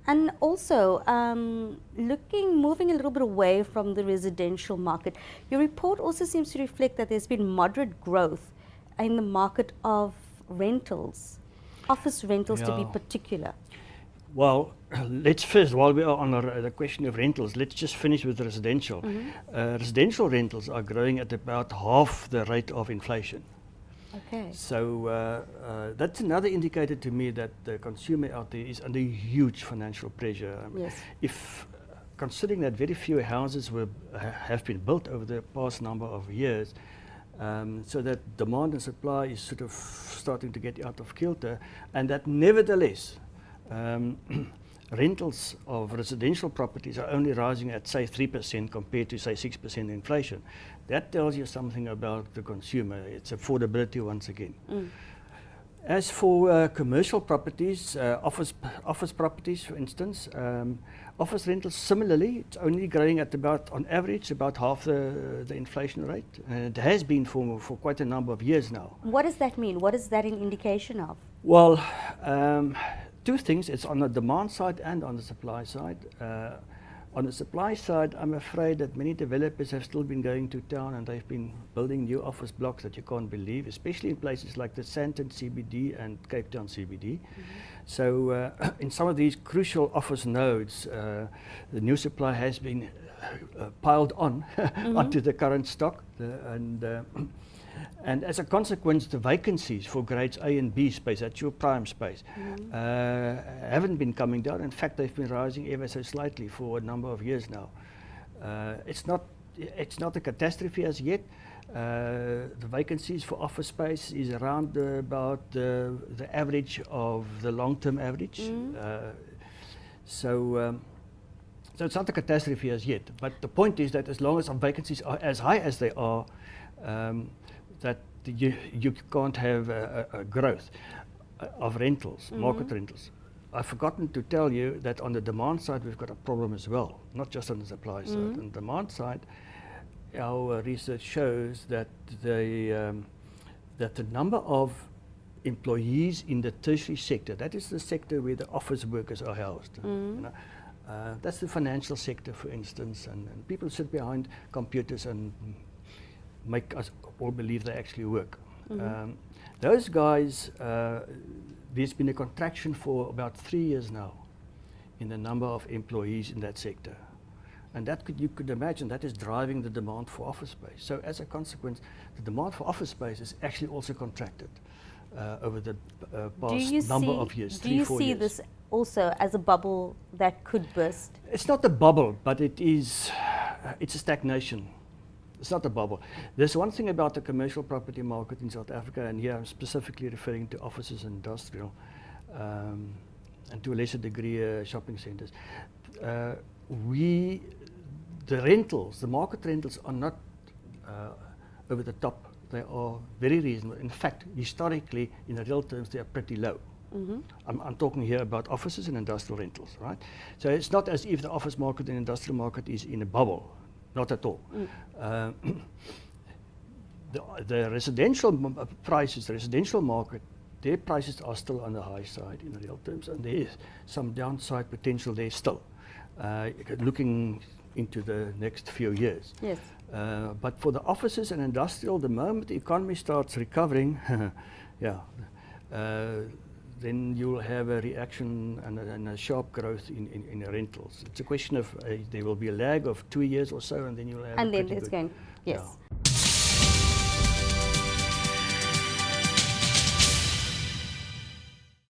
And also, moving a little bit away from the residential market, your report also seems to reflect that there's been moderate growth in the market of rentals, office rentals to be Yeah. particular. Well, let's first, while we are on the question of rentals, let's just finish with residential. Residential rentals are growing at about half the rate of inflation. Okay. So that's another indicator to me that the consumer out there is under huge financial pressure. Yes. If considering that very few houses have been built over the past number of years, so that demand and supply is sort of starting to get out of kilter, and that nevertheless rentals of residential properties are only rising at, say, 3% compared to, say, 6% inflation. That tells you something about the consumer. It's affordability once again. As for commercial properties, office properties, for instance, office rentals similarly, it's only growing at about, on average, about half the inflation rate. And it has been for quite a number of years now. What does that mean? What is that an indication of? Well, two things. It's on the demand side and on the supply side. On the supply side, I'm afraid that many developers have still been going to town and they've been building new office blocks that you can't believe, especially in places like the Sandton CBD and Cape Town CBD. So in some of these crucial office nodes, the new supply has been piled on onto the current stock. And as a consequence, the vacancies for grades A and B space, that's your prime space, haven't been coming down. In fact, they've been rising ever so slightly for a number of years now. It's not a catastrophe as yet. The vacancies for office space is around about the average of the long-term average. So it's not a catastrophe as yet. But the point is that as long as our vacancies are as high as they are, that you can't have a growth of rentals, market rentals. I've forgotten to tell you that on the demand side we've got a problem as well, not just on the supply side. On the demand side, our research shows that the number of employees in the tertiary sector, that is the sector where the office workers are housed. You know, that's the financial sector, for instance, and people sit behind computers and make us all believe they actually work. Those guys, there's been a contraction for about 3 years now in the number of employees in that sector. And that you could imagine that is driving the demand for office space. So as a consequence, the demand for office space is actually also contracted over the past number of years, 3-4 years. Do you see this also as a bubble that could burst? It's not a bubble, but it's a stagnation. It's not a bubble. There's one thing about the commercial property market in South Africa, and here I'm specifically referring to offices and industrial, and to a lesser degree shopping centres. The rentals, the market rentals are not over the top. They are very reasonable. In fact, historically, in real terms, they are pretty low. I'm talking here about offices and industrial rentals, right? So it's not as if the office market and industrial market is in a bubble. Not at all. The residential prices, the residential market, their prices are still on the high side in real terms, and there is some downside potential there still, looking into the next few years. Yes. But for the offices and industrial, the moment the economy starts recovering, then you'll have a reaction and a sharp growth in rentals. It's a question of there will be a lag of 2 years or so, and then you'll have. And then it's going, yes. Yeah.